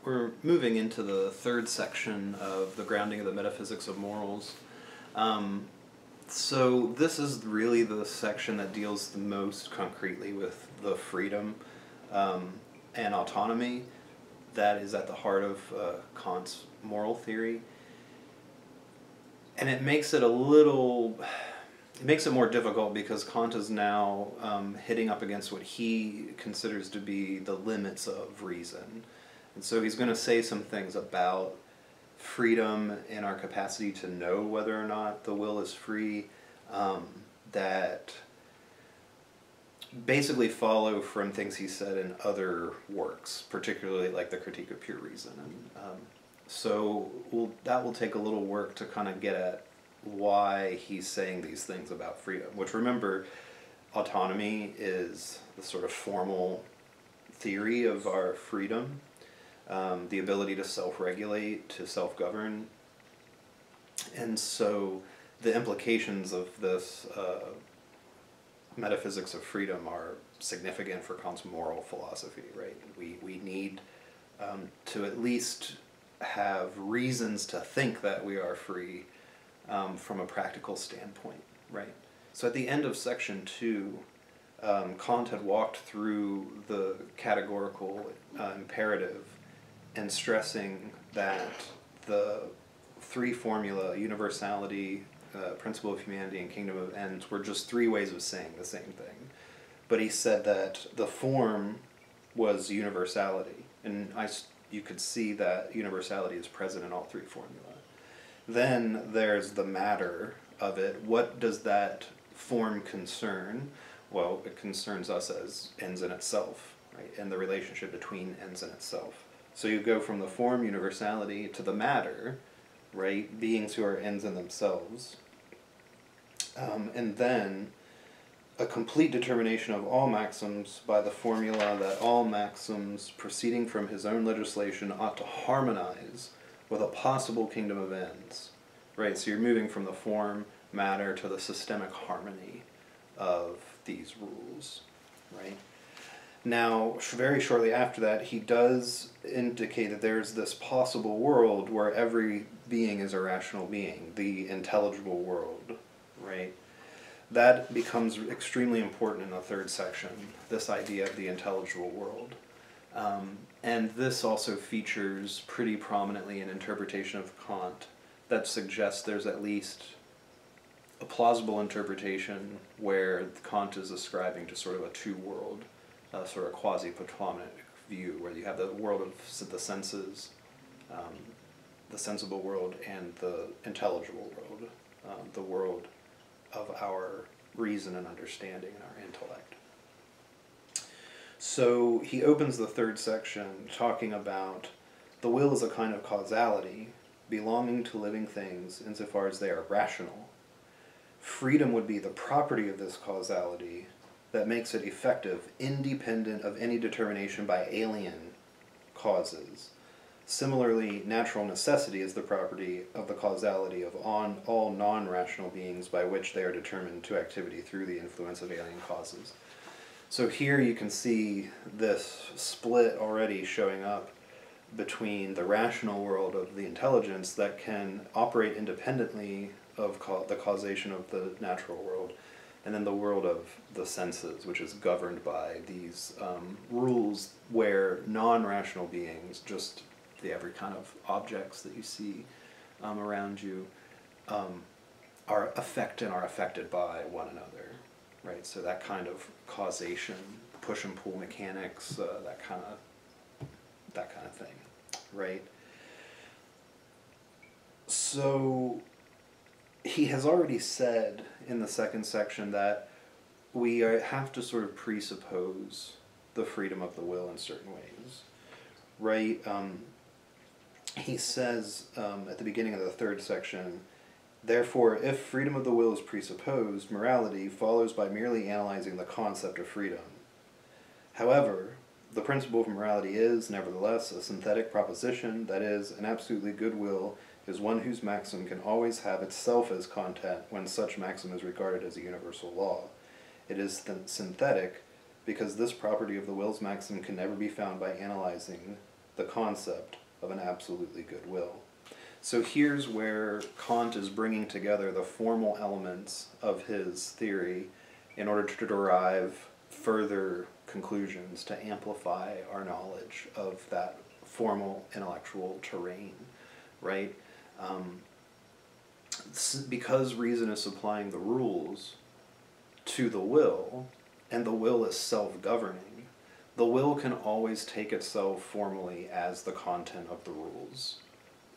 We're moving into the third section of the grounding of the metaphysics of morals. So this is really the section that deals the most concretely with the freedom and autonomy that is at the heart of Kant's moral theory. And it makes it more difficult because Kant is now hitting up against what he considers to be the limits of reason. And so he's going to say some things about freedom and our capacity to know whether or not the will is free that basically follow from things he said in other works, particularly like the Critique of Pure Reason. And that will take a little work to kind of get at why he's saying these things about freedom, which, remember, autonomy is the sort of formal theory of our freedom. The ability to self-regulate, to self-govern. And so the implications of this metaphysics of freedom are significant for Kant's moral philosophy, right? We need to at least have reasons to think that we are free from a practical standpoint, right? So at the end of section 2, Kant had walked through the categorical imperative and stressing that the three formula, universality, principle of humanity, and kingdom of ends, were just three ways of saying the same thing. But he said that the form was universality, and you could see that universality is present in all three formula. Then there's the matter of it. What does that form concern? Well, it concerns us as ends in itself, right, and the relationship between ends in itself. So you go from the form universality to the matter, right, beings who are ends in themselves, and then a complete determination of all maxims by the formula that all maxims proceeding from his own legislation ought to harmonize with a possible kingdom of ends, right? So you're moving from the form, matter, to the systemic harmony of these rules, right? Now, very shortly after that, he does indicate that there's this possible world where every being is a rational being, the intelligible world, right? That becomes extremely important in the third section, this idea of the intelligible world. And this also features pretty prominently an interpretation of Kant that suggests there's at least a plausible interpretation where Kant is ascribing to sort of a two-world, sort of quasi-Platonic view, where you have the world of the senses, the sensible world, and the intelligible world, the world of our reason and understanding and our intellect. So he opens the third section talking about the will is a kind of causality belonging to living things insofar as they are rational. Freedom would be the property of this causality that makes it effective, independent of any determination by alien causes. Similarly, natural necessity is the property of the causality of all non-rational beings by which they are determined to activity through the influence of alien causes. So here you can see this split already showing up between the rational world of the intelligence that can operate independently of the causation of the natural world, and then the world of the senses, which is governed by these rules where non-rational beings, just the every kind of objects that you see around you, are affected by one another, right? So that kind of causation, push and pull mechanics, that kind of thing, right? So he has already said in the second section that we have to sort of presuppose the freedom of the will in certain ways, right? He says at the beginning of the third section, therefore, if freedom of the will is presupposed, morality follows by merely analyzing the concept of freedom. However, the principle of morality is, nevertheless, a synthetic proposition, that is, an absolutely good will is one whose maxim can always have itself as content when such maxim is regarded as a universal law. It is synthetic because this property of the will's maxim can never be found by analyzing the concept of an absolutely good will. So here's where Kant is bringing together the formal elements of his theory in order to derive further conclusions to amplify our knowledge of that formal intellectual terrain, right? Because reason is supplying the rules to the will, and the will is self-governing, the will can always take itself formally as the content of the rules.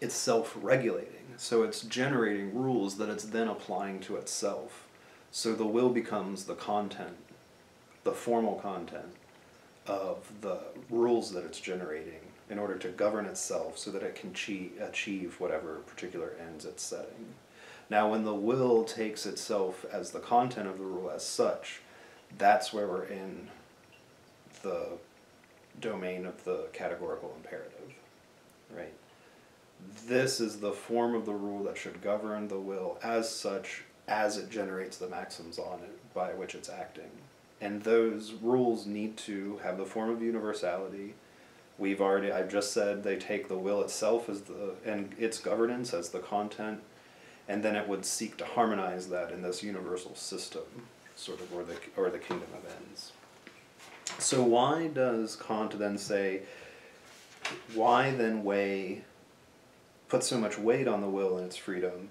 It's self-regulating, so it's generating rules that it's then applying to itself. So the will becomes the content, the formal content of the rules that it's generating in order to govern itself so that it can achieve whatever particular ends it's setting. Now, when the will takes itself as the content of the rule as such, that's where we're in the domain of the categorical imperative, right? This is the form of the rule that should govern the will as such as it generates the maxims on it by which it's acting. And those rules need to have the form of universality. I've just said they take the will itself as and its governance as the content, and then it would seek to harmonize that in this universal system, sort of, or the kingdom of ends. So why does Kant then say, why then put so much weight on the will and its freedom,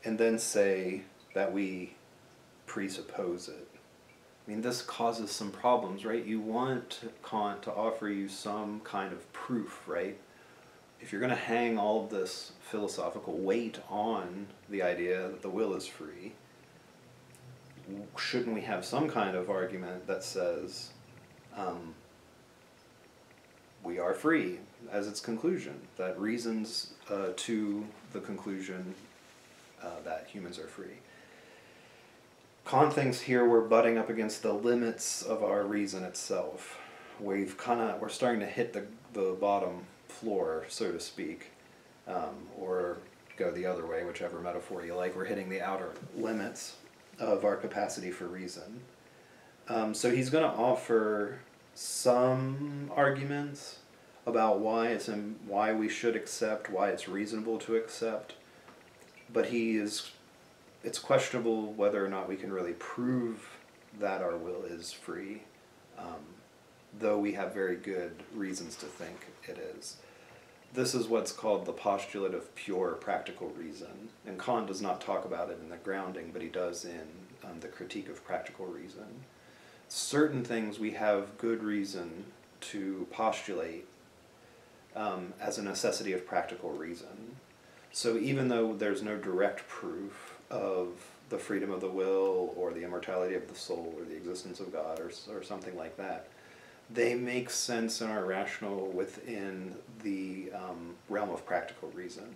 and then say that we presuppose it? I mean, this causes some problems, right? You want Kant to offer you some kind of proof, right? If you're going to hang all of this philosophical weight on the idea that the will is free, shouldn't we have some kind of argument that says we are free as its conclusion, that reasons to the conclusion that humans are free? Kant thinks here we're butting up against the limits of our reason itself. We're starting to hit the bottom floor, so to speak, or go the other way, whichever metaphor you like. We're hitting the outer limits of our capacity for reason. So he's going to offer some arguments about why we should accept, why it's reasonable to accept, but it's questionable whether or not we can really prove that our will is free, though we have very good reasons to think it is. This is what's called the postulate of pure practical reason, and Kant does not talk about it in the grounding, but he does in the critique of practical reason. Certain things we have good reason to postulate as a necessity of practical reason. So even though there's no direct proof of the freedom of the will or the immortality of the soul or the existence of God or something like that, they make sense and are rational within the realm of practical reason.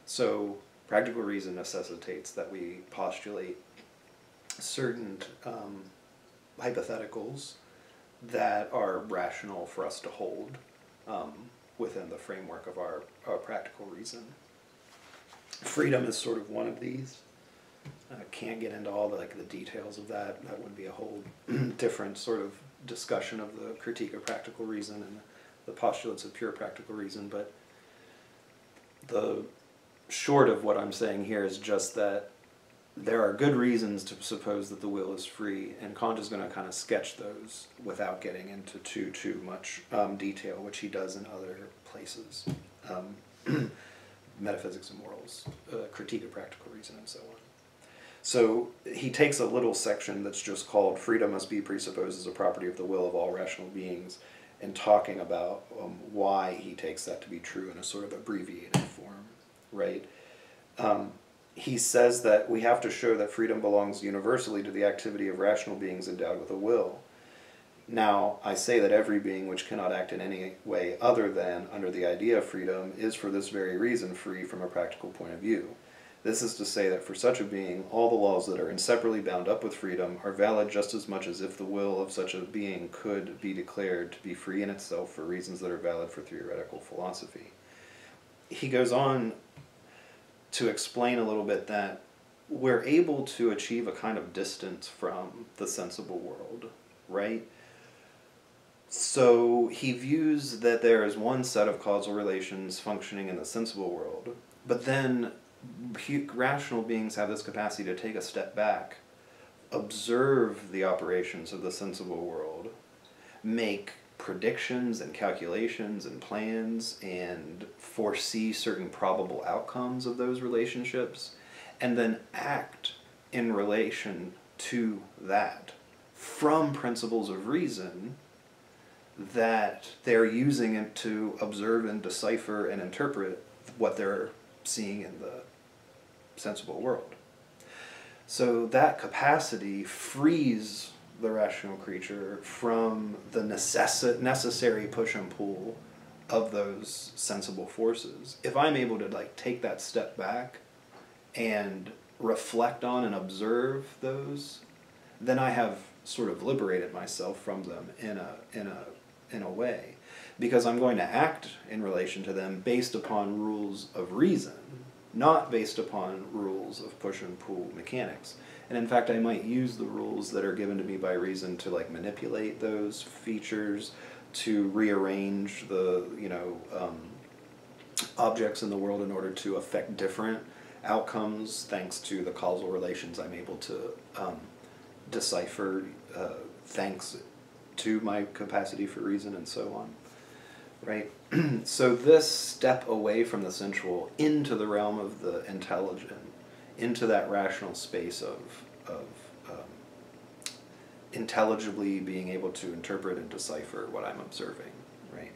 So practical reason necessitates that we postulate certain hypotheticals that are rational for us to hold within the framework of our practical reason. Freedom is sort of one of these. I can't get into all the details of that. That would be a whole different sort of discussion of the critique of practical reason and the postulates of pure practical reason, but the short of what I'm saying here is just that there are good reasons to suppose that the will is free, and Kant is going to kind of sketch those without getting into too much detail, which he does in other places. Metaphysics and Morals, Critique of Practical Reason, and so on. So he takes a little section that's just called Freedom Must Be Presupposed as a Property of the Will of All Rational Beings, and talking about why he takes that to be true in a sort of abbreviated form, right? He says that we have to show that freedom belongs universally to the activity of rational beings endowed with a will. Now, I say that every being which cannot act in any way other than under the idea of freedom is for this very reason free from a practical point of view. This is to say that for such a being, all the laws that are inseparably bound up with freedom are valid just as much as if the will of such a being could be declared to be free in itself for reasons that are valid for theoretical philosophy. He goes on to explain a little bit that we're able to achieve a kind of distance from the sensible world, right? So he views that there is one set of causal relations functioning in the sensible world, but then rational beings have this capacity to take a step back, observe the operations of the sensible world, make predictions and calculations and plans and foresee certain probable outcomes of those relationships, and then act in relation to that from principles of reason that they're using it to observe and decipher and interpret what they're seeing in the sensible world. So that capacity frees the rational creature from the necessary push and pull of those sensible forces. If I'm able to take that step back and reflect on and observe those, then I have sort of liberated myself from them in a way, because I'm going to act in relation to them based upon rules of reason, not based upon rules of push and pull mechanics. And in fact, I might use the rules that are given to me by reason to manipulate those features, to rearrange the objects in the world in order to affect different outcomes, thanks to the causal relations I'm able to decipher, thanks to my capacity for reason and so on, right? So this step away from the sensual into the realm of the intelligent, into that rational space of intelligibly being able to interpret and decipher what I'm observing, right?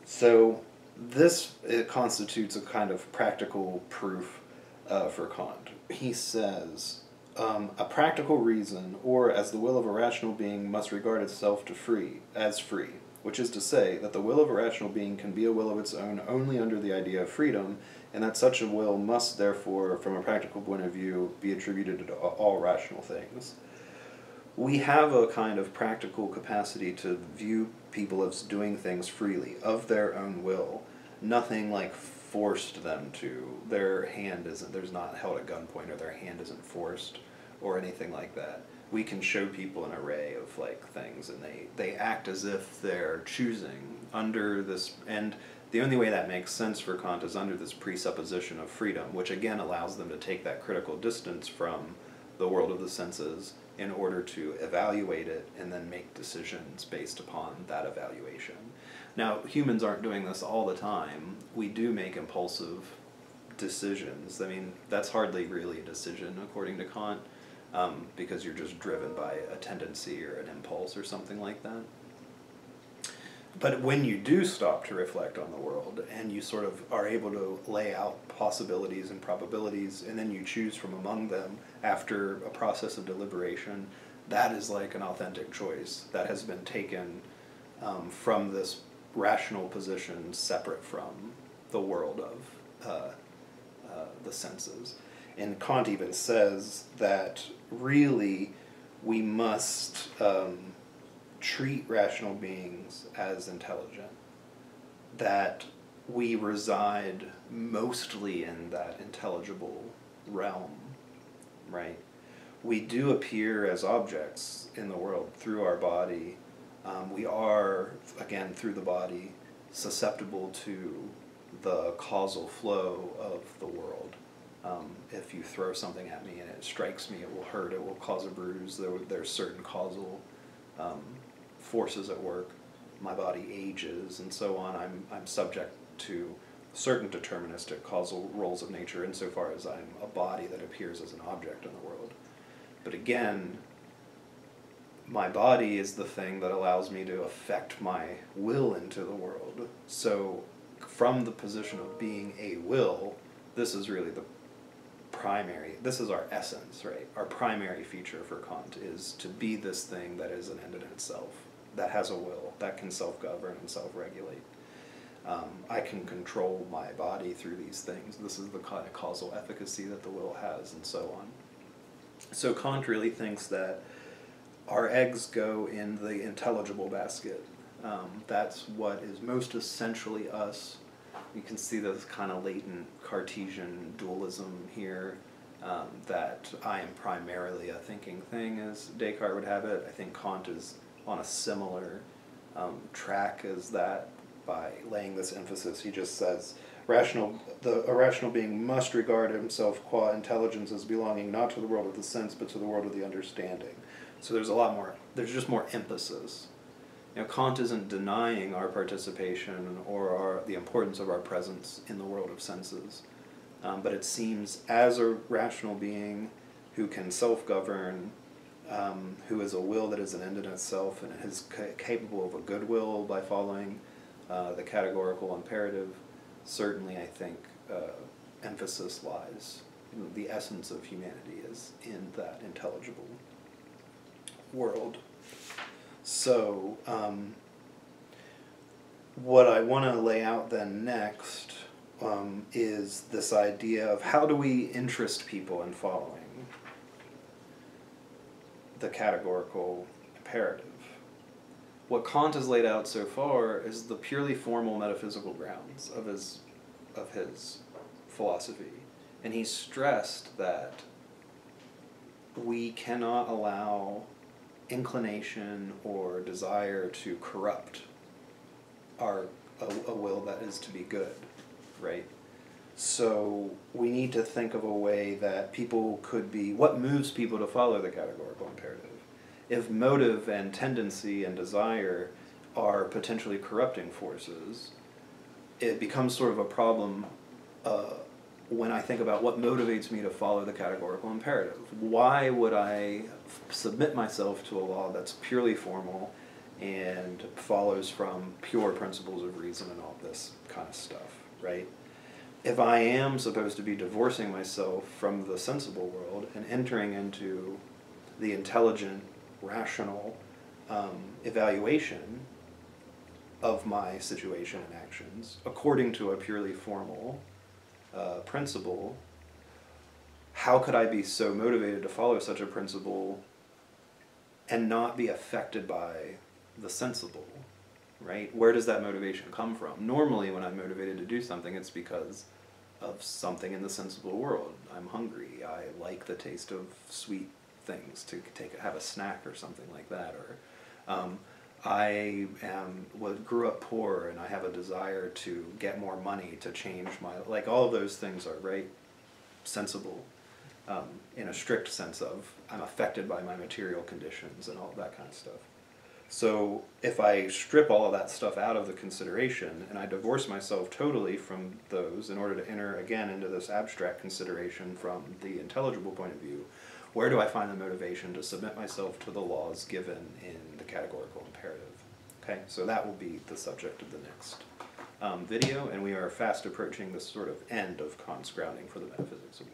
So this constitutes a kind of practical proof for Kant. He says, a practical reason, or as the will of a rational being, must regard itself as free, which is to say that the will of a rational being can be a will of its own only under the idea of freedom, and that such a will must therefore, from a practical point of view, be attributed to all rational things. We have a kind of practical capacity to view people as doing things freely, of their own will. Nothing forced them to. Their hand there's not held at gunpoint, or their hand isn't forced, or anything like that. We can show people an array of things, and they act as if they're choosing under this, and the only way that makes sense for Kant is under this presupposition of freedom, which again allows them to take that critical distance from the world of the senses in order to evaluate it and then make decisions based upon that evaluation. Now, humans aren't doing this all the time. We do make impulsive decisions. I mean, that's hardly really a decision, according to Kant, because you're just driven by a tendency or an impulse or something like that. But when you do stop to reflect on the world, and you sort of are able to lay out possibilities and probabilities, and then you choose from among them after a process of deliberation, that is an authentic choice that has been taken from this rational position separate from the world of the senses. And Kant even says that really we must treat rational beings as intelligent, that we reside mostly in that intelligible realm, right? We do appear as objects in the world through our body. We are, again, through the body, susceptible to the causal flow of the world. If you throw something at me and it strikes me, it will hurt, it will cause a bruise. There's certain causal forces at work. My body ages and so on. I'm subject to certain deterministic causal roles of nature insofar as I'm a body that appears as an object in the world. But again, my body is the thing that allows me to affect my will into the world. So from the position of being a will, this is really this is our essence, right? Our primary feature for Kant is to be this thing that is an end in itself, that has a will, that can self-govern and self-regulate. I can control my body through these things. This is the kind of causal efficacy that the will has, and so on. So Kant really thinks that our eggs go in the intelligible basket. That's what is most essentially us. You can see this kind of latent Cartesian dualism here, that I am primarily a thinking thing, as Descartes would have it. I think Kant is on a similar track as that by laying this emphasis. He just says, a rational being must regard himself qua intelligence as belonging not to the world of the sense, but to the world of the understanding. So there's just more emphasis. Kant isn't denying our participation or the importance of our presence in the world of senses. But it seems, as a rational being who can self-govern, who is a will that is an end in itself and is capable of a good will by following the categorical imperative, certainly I think emphasis lies. The essence of humanity is in that intelligible world. So, what I want to lay out then next is this idea of how do we interest people in following the categorical imperative. What Kant has laid out so far is the purely formal metaphysical grounds of his philosophy. And he stressed that we cannot allow inclination or desire to corrupt a will that is to be good, right? So we need to think of a way that people could be, what moves people to follow the categorical imperative? If motive and tendency and desire are potentially corrupting forces, it becomes sort of a problem when I think about what motivates me to follow the categorical imperative. Why would I submit myself to a law that's purely formal and follows from pure principles of reason and all this kind of stuff, right? If I am supposed to be divorcing myself from the sensible world and entering into the intelligent, rational evaluation of my situation and actions according to a purely formal principle, how could I be so motivated to follow such a principle and not be affected by the sensible, right? Where does that motivation come from? Normally when I'm motivated to do something, it's because of something in the sensible world. I'm hungry, I like the taste of sweet things, to have a snack or something like that, or I grew up poor and I have a desire to get more money to change my, like all of those things are right sensible in a strict sense of I'm affected by my material conditions and all that kind of stuff. So if I strip all of that stuff out of the consideration and I divorce myself totally from those in order to enter again into this abstract consideration from the intelligible point of view, where do I find the motivation to submit myself to the laws given in the categorical imperative? Okay, so that will be the subject of the next video, and we are fast approaching this sort of end of Kant's grounding for the metaphysics of